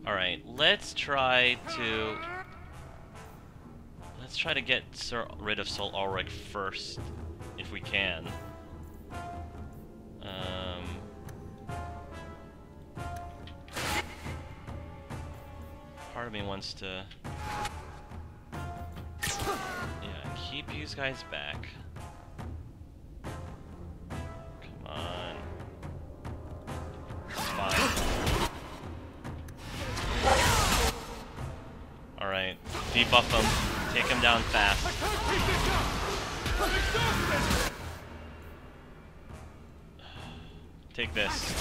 Alright, let's try to get rid of Ser Alrik first, if we can. Part of me wants to... yeah, keep these guys back. Come on. It's fine. Alright, debuff him. Take him down fast. Take this.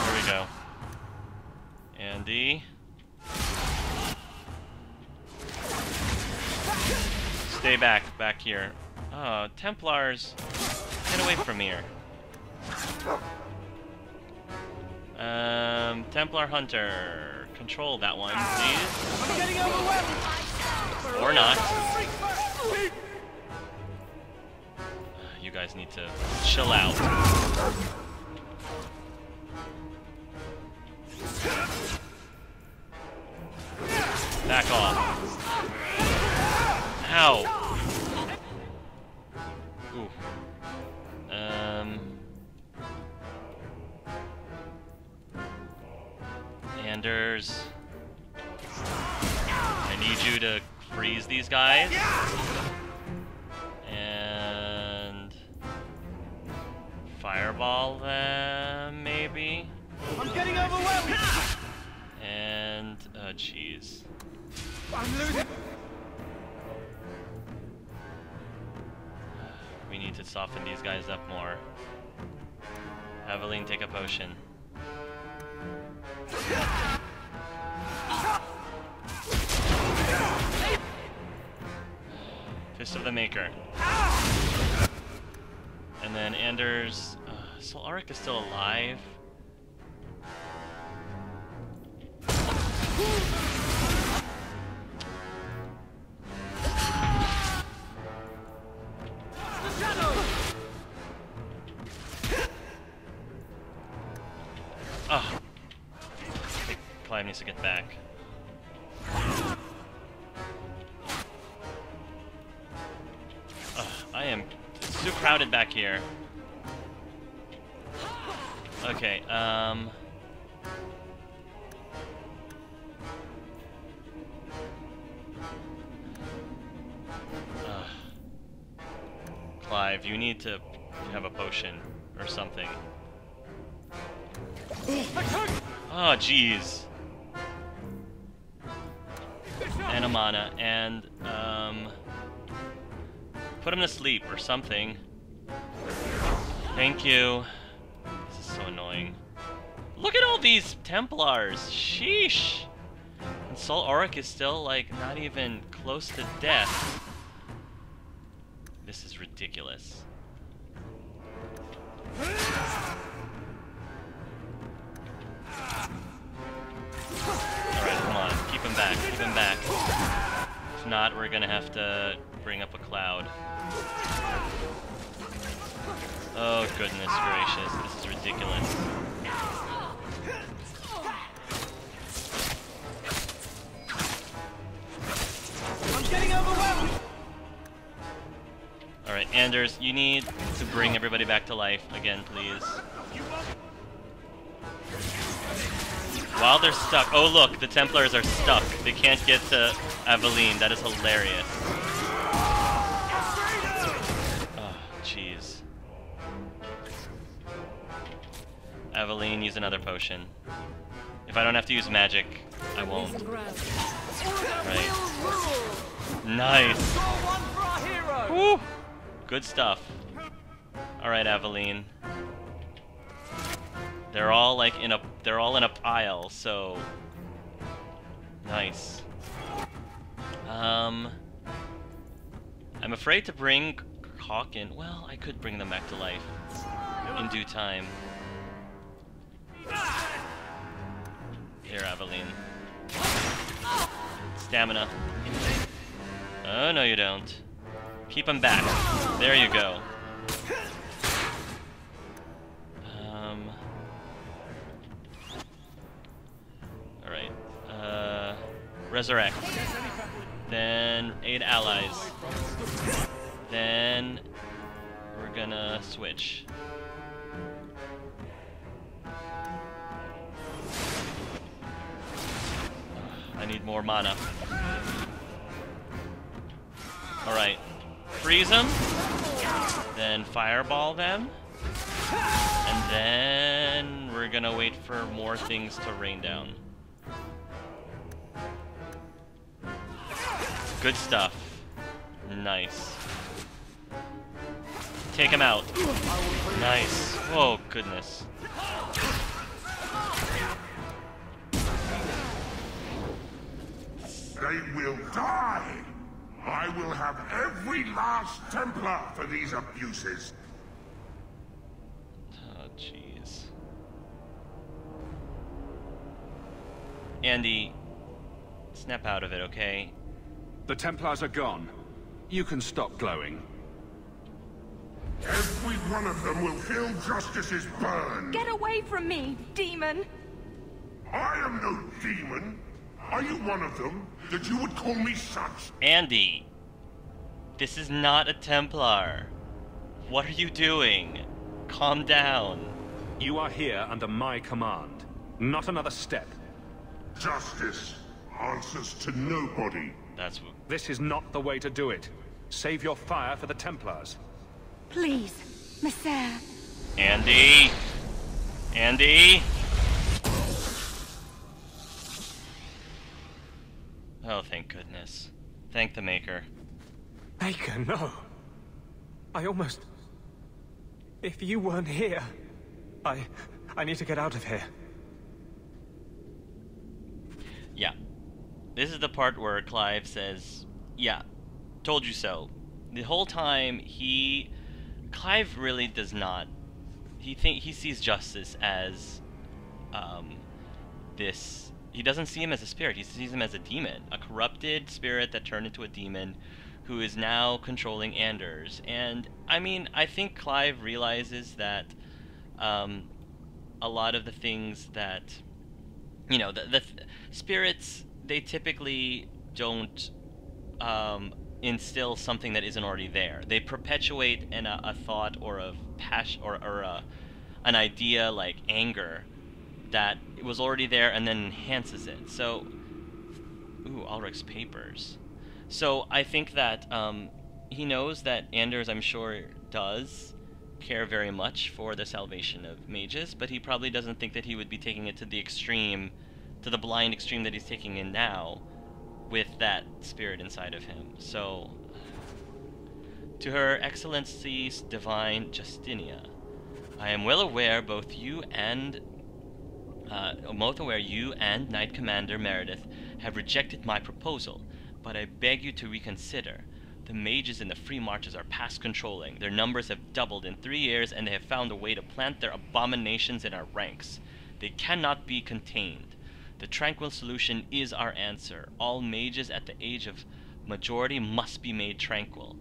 There we go. Andy. Stay back here. Oh, Templars. Get away from here. Templar Hunter. Control that one, please. Or not. You guys need to chill out. Back off. Ow. Ooh. Anders. I need you to freeze these guys. And fireball them, maybe? I'm getting overwhelmed! And oh jeez. I'm losing. We need to soften these guys up more. Aveline, take a potion. Fist of the Maker. And then Anders... Ser Alrik is still alive. Oh. Clive needs to get back. I am too crowded back here. Okay, Clive, you need to have a potion or something. Oh, jeez. And a mana, and, put him to sleep or something. Thank you. This is so annoying. Look at all these Templars! Sheesh! And Ser Alrik is still, like, not even close to death. This is ridiculous. Alright, come on. Keep him back. Keep him back. If not, we're gonna have to bring up a cloud. Oh, goodness gracious. This is ridiculous. I'm getting overwhelmed! Alright, Anders, you need to bring everybody back to life again, please. While they're stuck... Oh, look, the Templars are stuck. They can't get to Aveline. That is hilarious. Oh, jeez. Aveline, use another potion. If I don't have to use magic, I won't. Right. Nice! Woo! Good stuff. Alright, Aveline. They're all like in a pile, so nice. I'm afraid to bring Hawke in. Well, I could bring them back to life in due time. Here, Aveline. Stamina. Oh, no you don't. Keep them back. There you go. resurrect. Then aid allies. Then we're gonna switch. I need more mana. Alright. Freeze them. Then fireball them. And then we're gonna wait for more things to rain down. Good stuff. Nice. Take him out. Nice. Oh, goodness. They will die! I will have every last Templar for these abuses. Oh, jeez. Andy, snap out of it, okay? The Templars are gone. You can stop glowing. Every one of them will feel justice's burn. Get away from me, demon! I am no demon. Are you one of them, that you would call me such? Andy, this is not a Templar. What are you doing? Calm down. You are here under my command. Not another step. Justice answers to nobody. That's what... This is not the way to do it. Save your fire for the Templars. Please, Ser. Andy! Andy! Oh, thank goodness. Thank the Maker. Maker, no. I almost... If you weren't here, I need to get out of here. Yeah. This is the part where Clive says, yeah, told you so. The whole time, Clive really does not... He sees justice as, this... He doesn't see him as a spirit, he sees him as a demon. A corrupted spirit that turned into a demon who is now controlling Anders. And, I mean, I think Clive realizes that a lot of the things that... You know, the spirits, they typically don't instill something that isn't already there. They perpetuate a thought or a passion or an idea like anger that it was already there and then enhances it. So, ooh, Alrik's papers. So I think that he knows that Anders, I'm sure, does care very much for the salvation of mages, but he probably doesn't think that he would be taking it to the extreme, to the blind extreme that he's taking in now, with that spirit inside of him. So, to Her Excellency's Divine Justinia, I am well aware you and Knight Commander Meredith have rejected my proposal, but I beg you to reconsider. The mages in the Free Marches are past controlling. Their numbers have doubled in 3 years, and they have found a way to plant their abominations in our ranks. They cannot be contained. The tranquil solution is our answer. All mages at the age of majority must be made tranquil.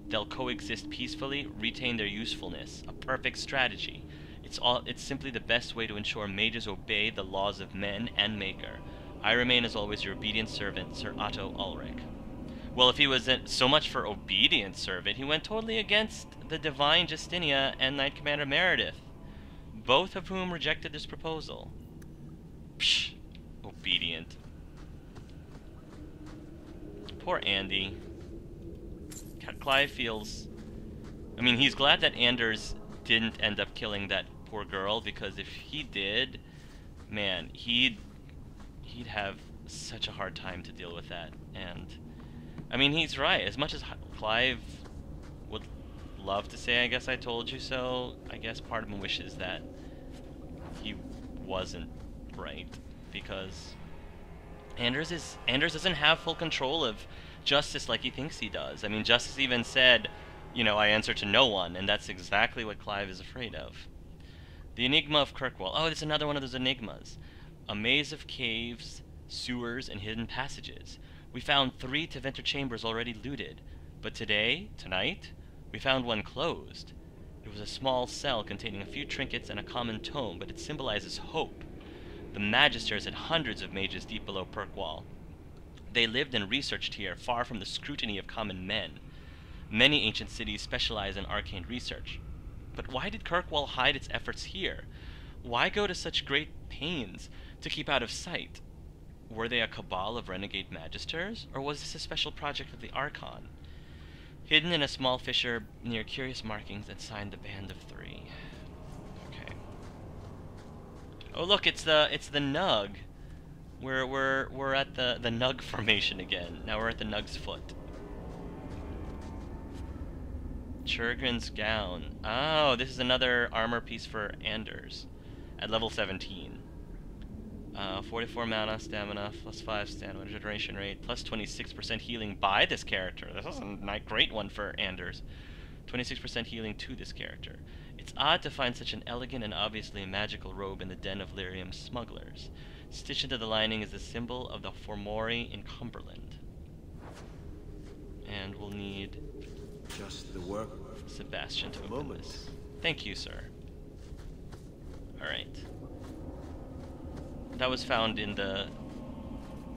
They'll coexist peacefully, retain their usefulness. A perfect strategy. It's simply the best way to ensure mages obey the laws of men and Maker. I remain as always your obedient servant, Ser Alrik. Well, if he wasn't so much for obedient servant, he went totally against the Divine Justinia and Knight Commander Meredith, both of whom rejected this proposal. Psh, obedient. Poor Andy. Clive feels... I mean, he's glad that Anders didn't end up killing that poor girl, because if he did, man, he'd have such a hard time to deal with that. And I mean, he's right. As much as Clive would love to say, I guess I told you so, I guess part of him wishes that he wasn't right, because Anders doesn't have full control of justice like he thinks he does. I mean, justice even said, you know, I answer to no one, and that's exactly what Clive is afraid of. The Enigma of Kirkwall. Oh, it's another one of those enigmas. A maze of caves, sewers, and hidden passages. We found 3 Tevinter chambers already looted, but tonight, we found one closed. It was a small cell containing a few trinkets and a common tome, but it symbolizes hope. The Magisters had hundreds of mages deep below Kirkwall. They lived and researched here, far from the scrutiny of common men. Many ancient cities specialize in arcane research. But why did Kirkwall hide its efforts here? Why go to such great pains to keep out of sight? Were they a cabal of renegade magisters, or was this a special project of the Archon? Hidden in a small fissure near curious markings that signed the Band of Three. Okay. Oh look, it's the Nug. We're at the Nug formation again. Now we're at the Nug's foot. Churgrin's gown. Oh, this is another armor piece for Anders at level 17. 44 mana, stamina, plus 5 stamina regeneration rate, plus 26% healing by this character. This is a great one for Anders. 26% healing to this character. It's odd to find such an elegant and obviously magical robe in the den of lyrium smugglers. Stitched into the lining is the symbol of the Formori in Cumberland. And we'll need Just the work. Sebastian to open this. Thank you, sir. Alright. That was found in the...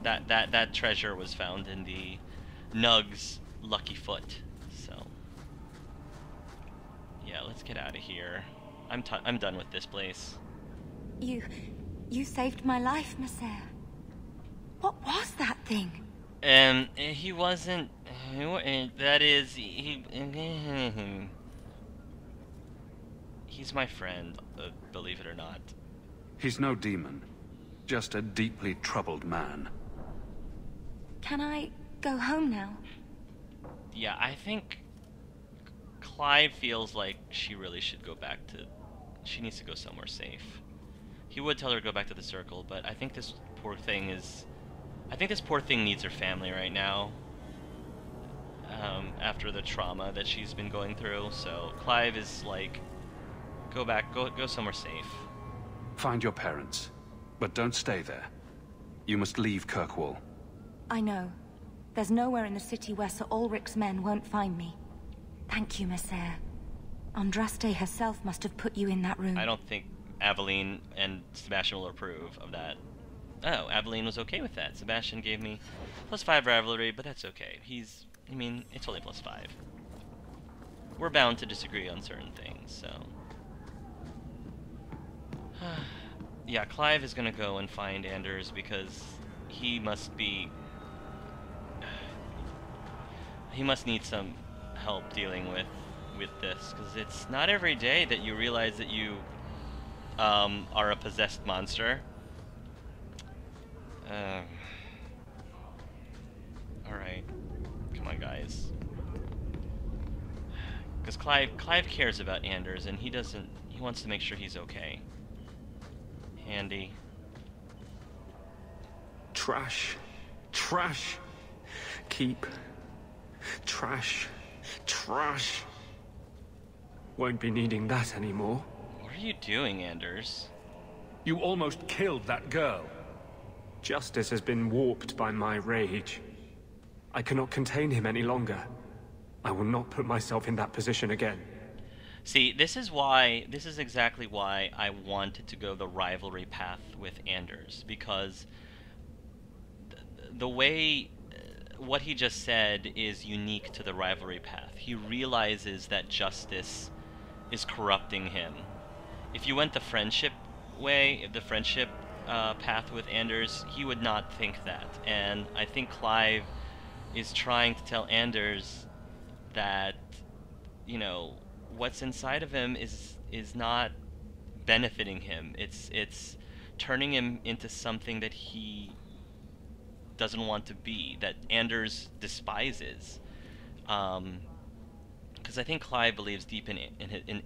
That treasure was found in the Nug's lucky foot. So... yeah, let's get out of here. I'm done with this place. You saved my life, Messer. What was that thing? He wasn't... that is... He's my friend, believe it or not. He's no demon. Just a deeply troubled man. Can I go home now? Yeah, I think Clive feels like she really should go back to... she needs to go somewhere safe. He would tell her to go back to the circle, but I think this poor thing is... I think this poor thing needs her family right now. After the trauma that she's been going through, so Clive is like... go back, go somewhere safe. Find your parents, but don't stay there. You must leave Kirkwall. I know. There's nowhere in the city where Ser Alrik's men won't find me. Thank you, Messer. Andraste herself must have put you in that room. I don't think Aveline and Sebastian will approve of that. Oh, Aveline was okay with that. Sebastian gave me +5 rivalry, but that's okay. I mean, it's only +5. We're bound to disagree on certain things, so... yeah, Clive is gonna go and find Anders because he must be... he must need some help dealing with this, because it's not every day that you realize that you are a possessed monster. Alright. Come on, guys. Because Clive cares about Anders, and he wants to make sure he's okay. Handy. Trash. Trash. Keep. Trash. Trash. Won't be needing that anymore. What are you doing, Anders? You almost killed that girl. Justice has been warped by my rage. I cannot contain him any longer. I will not put myself in that position again. See, this is exactly why I wanted to go the rivalry path with Anders, because the way what he just said is unique to the rivalry path. He realizes that justice is corrupting him. If you went the friendship way, the friendship path with Anders, he would not think that. And I think Clive is trying to tell Anders that, you know, what's inside of him is not benefiting him. It's turning him into something that he doesn't want to be, that Anders despises. Because I think Clive believes deep in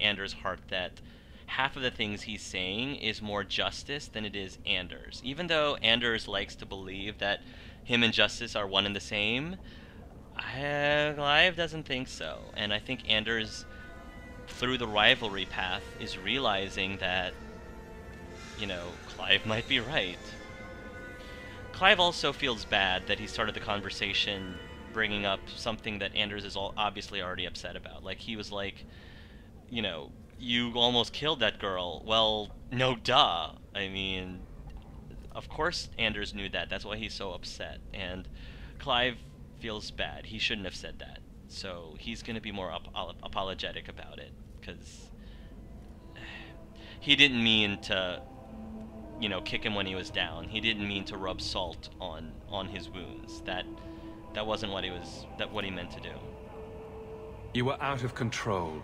Anders' heart that half of the things he's saying is more justice than it is Anders. Even though Anders likes to believe that him and justice are one and the same, Clive doesn't think so. And I think Anders, through the rivalry path, is realizing that, you know, Clive might be right. Clive also feels bad that he started the conversation bringing up something that Anders is obviously already upset about. Like, he was like, you know, you almost killed that girl. Well, no duh. I mean, of course Anders knew that. That's why he's so upset. And Clive feels bad. He shouldn't have said that. So he's going to be more apologetic about it, because he didn't mean to, you know, kick him when he was down. He didn't mean to rub salt on his wounds. That wasn't what he meant to do. You were out of control.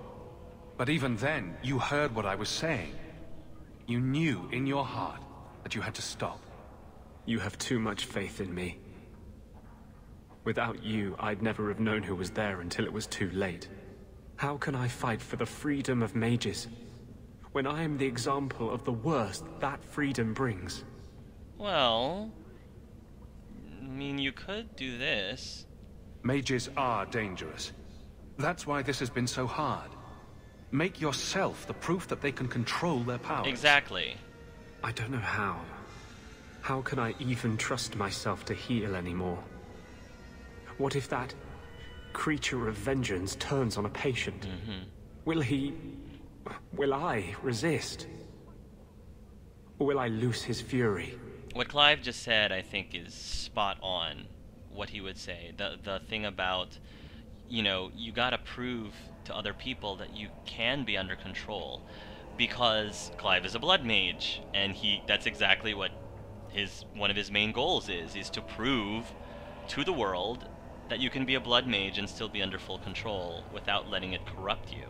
But even then, you heard what I was saying. You knew in your heart that you had to stop. You have too much faith in me. Without you, I'd never have known who was there until it was too late. How can I fight for the freedom of mages when I am the example of the worst that freedom brings? Well, I mean, you could do this. Mages are dangerous. That's why this has been so hard. Make yourself the proof that they can control their powers. Exactly. I don't know how. How can I even trust myself to heal anymore? What if that creature of vengeance turns on a patient? Will I resist? Or will I lose his fury? What Clive just said, I think, is spot on what he would say. The thing about, you know, you gotta prove to other people that you can be under control, because Clive is a blood mage, and that's exactly what one of his main goals is to prove to the world that you can be a blood mage and still be under full control without letting it corrupt you.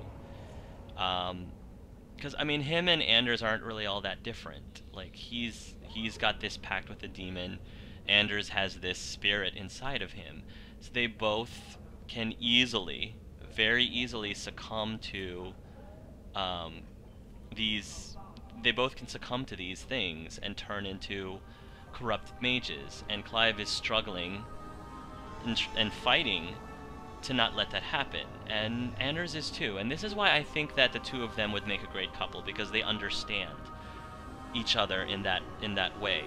Because I mean, him and Anders aren't really all that different. Like, he's got this pact with the demon. Anders has this spirit inside of him. So they both can very easily succumb to these. They both can succumb to these things and turn into corrupted mages. And Clive is struggling and fighting to not let that happen, and Anders is too. And this is why I think that the two of them would make a great couple, because they understand each other in that way.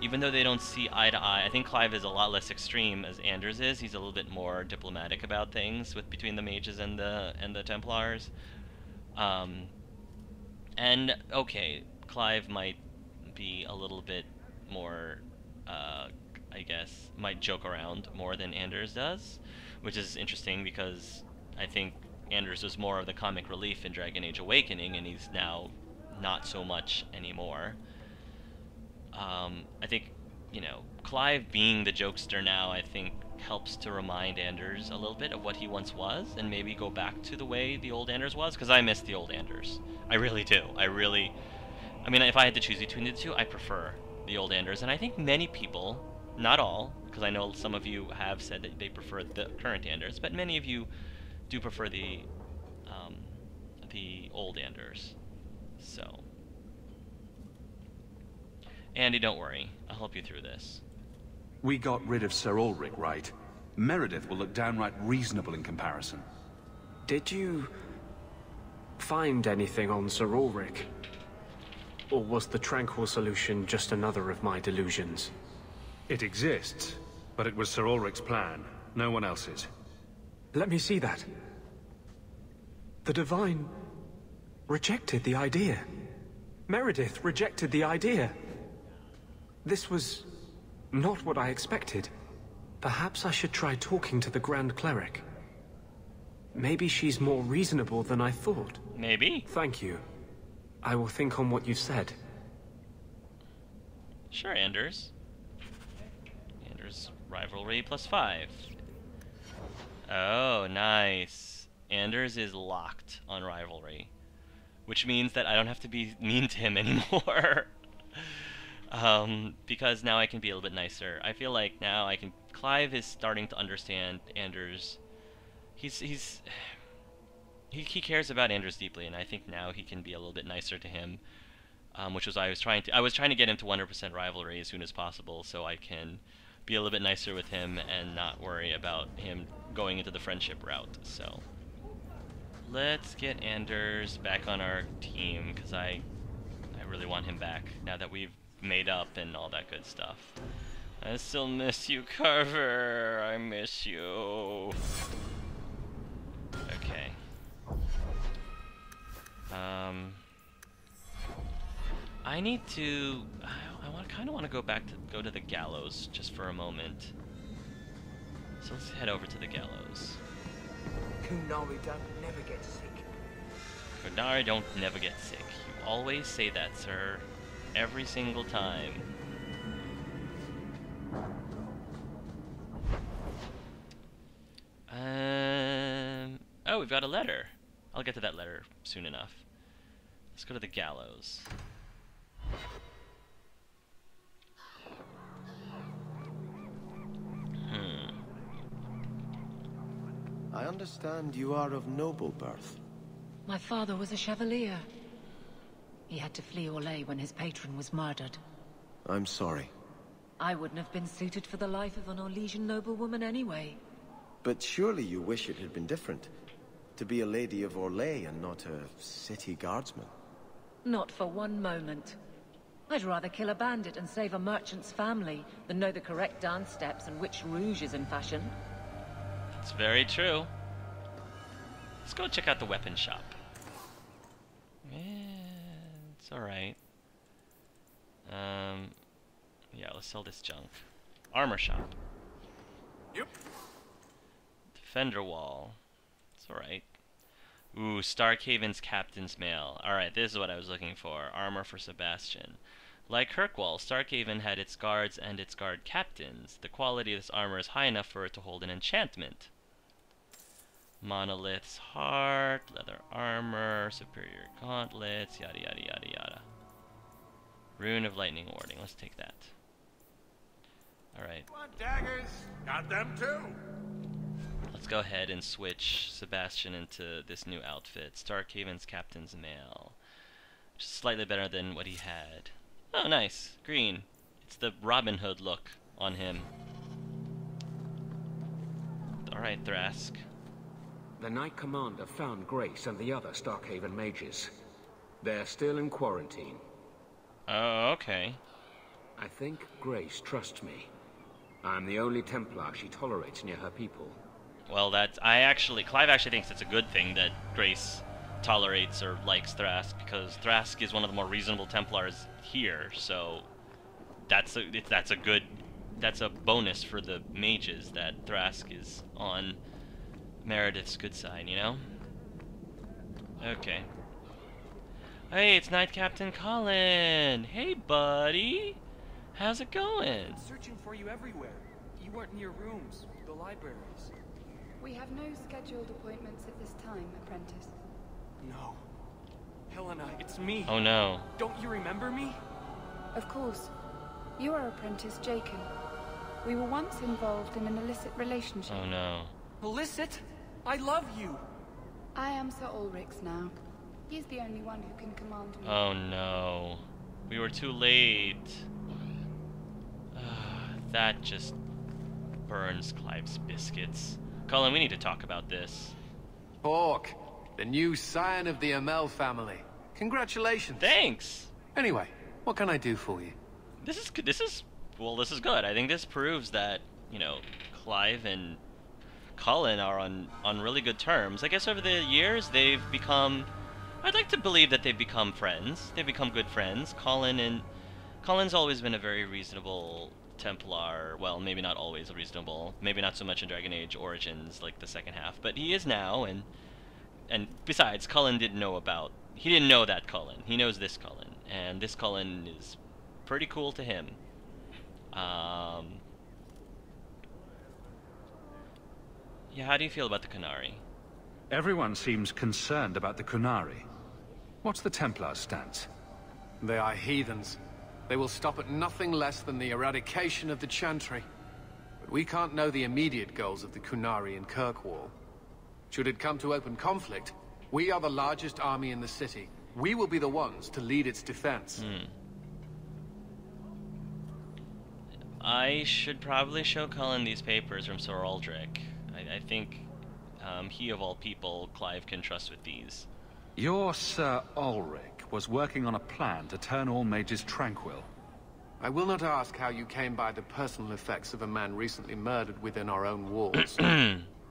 Even though they don't see eye to eye, I think Clive is a lot less extreme as Anders is. He's a little bit more diplomatic about things between the mages and the Templars. And okay, Clive might be a little bit more, I guess, might joke around more than Anders does, which is interesting because I think Anders was more of the comic relief in Dragon Age Awakening, and he's now not so much anymore. I think, you know, Clive being the jokester now, I think, helps to remind Anders a little bit of what he once was, and maybe go back to the way the old Anders was, because I miss the old Anders. I really do. I mean, if I had to choose between the two, I prefer the old Anders, and I think many people, not all, because I know some of you have said that they prefer the current Anders, but many of you do prefer the old Anders. So, Andy, don't worry. I'll help you through this. We got rid of Ser Alrik, right? Meredith will look downright reasonable in comparison. Did you find anything on Ser Alrik? Or was the Tranquil solution just another of my delusions? It exists, but it was Ser Alrik's plan, no one else's. Let me see that. The Divine rejected the idea. Meredith rejected the idea. This was not what I expected. Perhaps I should try talking to the Grand Cleric. Maybe she's more reasonable than I thought. Maybe. Thank you. I will think on what you've said. Sure, Anders. Anders rivalry +5. Oh, nice. Anders is locked on rivalry, which means that I don't have to be mean to him anymore. Because now I can be a little bit nicer. I feel like now I can. Clive is starting to understand Anders. He cares about Anders deeply, and I think now he can be a little bit nicer to him. Which was I was trying to get him to 100% rivalry as soon as possible, so I can be a little bit nicer with him and not worry about him going into the friendship route. So let's get Anders back on our team, because I really want him back now that we've made up and all that good stuff. I still miss you, Carver. I miss you. Okay. I need to. I kind of want to go to the gallows just for a moment. So let's head over to the gallows. Kunari don't never get sick. Kunari don't never get sick. You always say that, sir. Every single time. Oh, we've got a letter. I'll get to that letter soon enough. Let's go to the gallows. I understand you are of noble birth. My father was a chevalier. He had to flee Orlais when his patron was murdered. I'm sorry. I wouldn't have been suited for the life of an Orlesian noblewoman anyway. But surely you wish it had been different. To be a lady of Orlais and not a city guardsman. Not for one moment. I'd rather kill a bandit and save a merchant's family than know the correct dance steps and which rouge is in fashion. It's very true. Let's go check out the weapon shop. Yeah, it's alright. Yeah, let's sell this junk. Armor shop. Yep. Defender wall. It's alright. Ooh, Starkhaven's Captain's Mail. Alright, this is what I was looking for. Armor for Sebastian. Like Kirkwall, Starkhaven had its guards and its guard captains. The quality of this armor is high enough for it to hold an enchantment. Monolith's heart, leather armor, superior gauntlets, yada yada yada yada. Rune of lightning warding. Let's take that. Alright. Want daggers? Got them too. Let's go ahead and switch Sebastian into this new outfit. Starkhaven's Captain's Mail. Just slightly better than what he had. Oh, nice. Green. It's the Robin Hood look on him. Alright, Thrask. The Knight Commander found Grace and the other Starkhaven mages. They're still in quarantine. Oh, okay. I think Grace trusts me. I'm the only Templar she tolerates near her people. Well, Clive actually thinks it's a good thing that Grace tolerates or likes Thrask, because Thrask is one of the more reasonable Templars here, so that's a bonus for the mages that Thrask is on Meredith's good side, you know? Okay. Hey, it's Knight Captain Colin! Hey, buddy! How's it going? Searching for you everywhere. You weren't in your rooms, the libraries. We have no scheduled appointments at this time, apprentice. No. Helena, it's me. Oh no. Don't you remember me? Of course. You are apprentice Jacob. We were once involved in an illicit relationship. Oh no. Illicit? I love you. I am Ser Alrik's now. He's the only one who can command me. Oh no. We were too late. That just burns Clive's biscuits. Colin, we need to talk about this. Hawke, the new scion of the Amel family. Congratulations. Thanks! Anyway, what can I do for you? This is good. This is good. I think this proves that, you know, Clive and Colin are on really good terms. I guess over the years they've become... I'd like to believe that they've become friends. They've become good friends. Colin's always been a very reasonable Templar. Well, maybe not always reasonable. Maybe not so much in Dragon Age Origins, like the second half. But he is now, and besides, Colin didn't know that Colin. He knows this Colin. And this Colin is pretty cool to him. Yeah, how do you feel about the Qunari? Everyone seems concerned about the Qunari. What's the Templars' stance? They are heathens. They will stop at nothing less than the eradication of the Chantry. But we can't know the immediate goals of the Qunari in Kirkwall. Should it come to open conflict, we are the largest army in the city. We will be the ones to lead its defense. I should probably show Colin these papers from Ser Alrik. I think he, of all people, Clive can trust with these. Your Ser Alrik was working on a plan to turn all mages tranquil. I will not ask how you came by the personal effects of a man recently murdered within our own walls.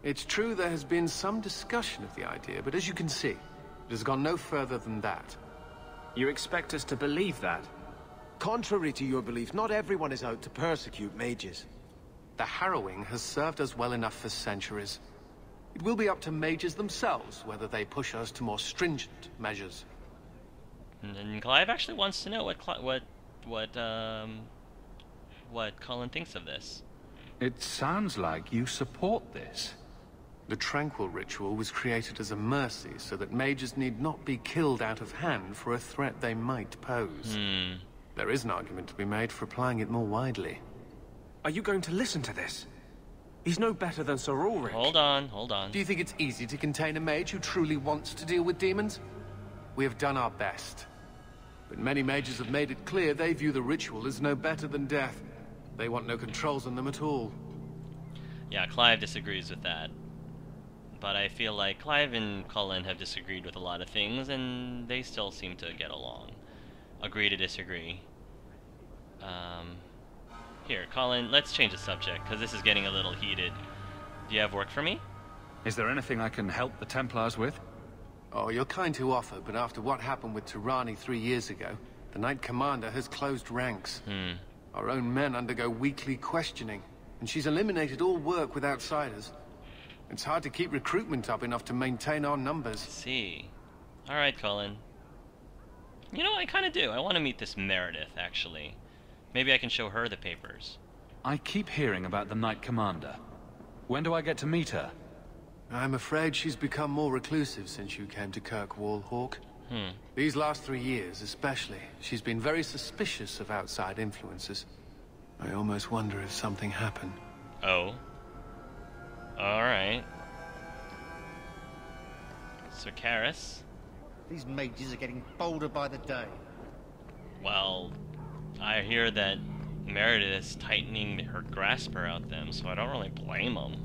It's true there has been some discussion of the idea, but as you can see, it has gone no further than that. You expect us to believe that? Contrary to your belief, not everyone is out to persecute mages. The harrowing has served us well enough for centuries. It will be up to mages themselves whether they push us to more stringent measures. And Clive actually wants to know what Colin thinks of this. It sounds like you support this. The Tranquil ritual was created as a mercy so that mages need not be killed out of hand for a threat they might pose. There is an argument to be made for applying it more widely. Are you going to listen to this? He's no better than Ser Alrik. Hold on, hold on. Do you think it's easy to contain a mage who truly wants to deal with demons? We have done our best. But many mages have made it clear they view the ritual as no better than death. They want no controls on them at all. Yeah, Clive disagrees with that. But I feel like Clive and Colin have disagreed with a lot of things, and they still seem to get along. Agree to disagree. Here, Colin, let's change the subject, because this is getting a little heated. Do you have work for me? Is there anything I can help the Templars with? Oh, you're kind to offer, but after what happened with Tirani 3 years ago, the Knight Commander has closed ranks. Our own men undergo weekly questioning, and she's eliminated all work with outsiders. It's hard to keep recruitment up enough to maintain our numbers. See. Alright, Colin. You know, I kind of do. I want to meet this Meredith, actually. Maybe I can show her the papers. I keep hearing about the Knight Commander. When do I get to meet her? I'm afraid she's become more reclusive since you came to Kirkwall, Hawke. These last 3 years, especially, she's been very suspicious of outside influences. I almost wonder if something happened. Oh. Alright. Sir Karis? These mages are getting bolder by the day. Well, I hear that Meredith is tightening her grasp around them, so I don't really blame them.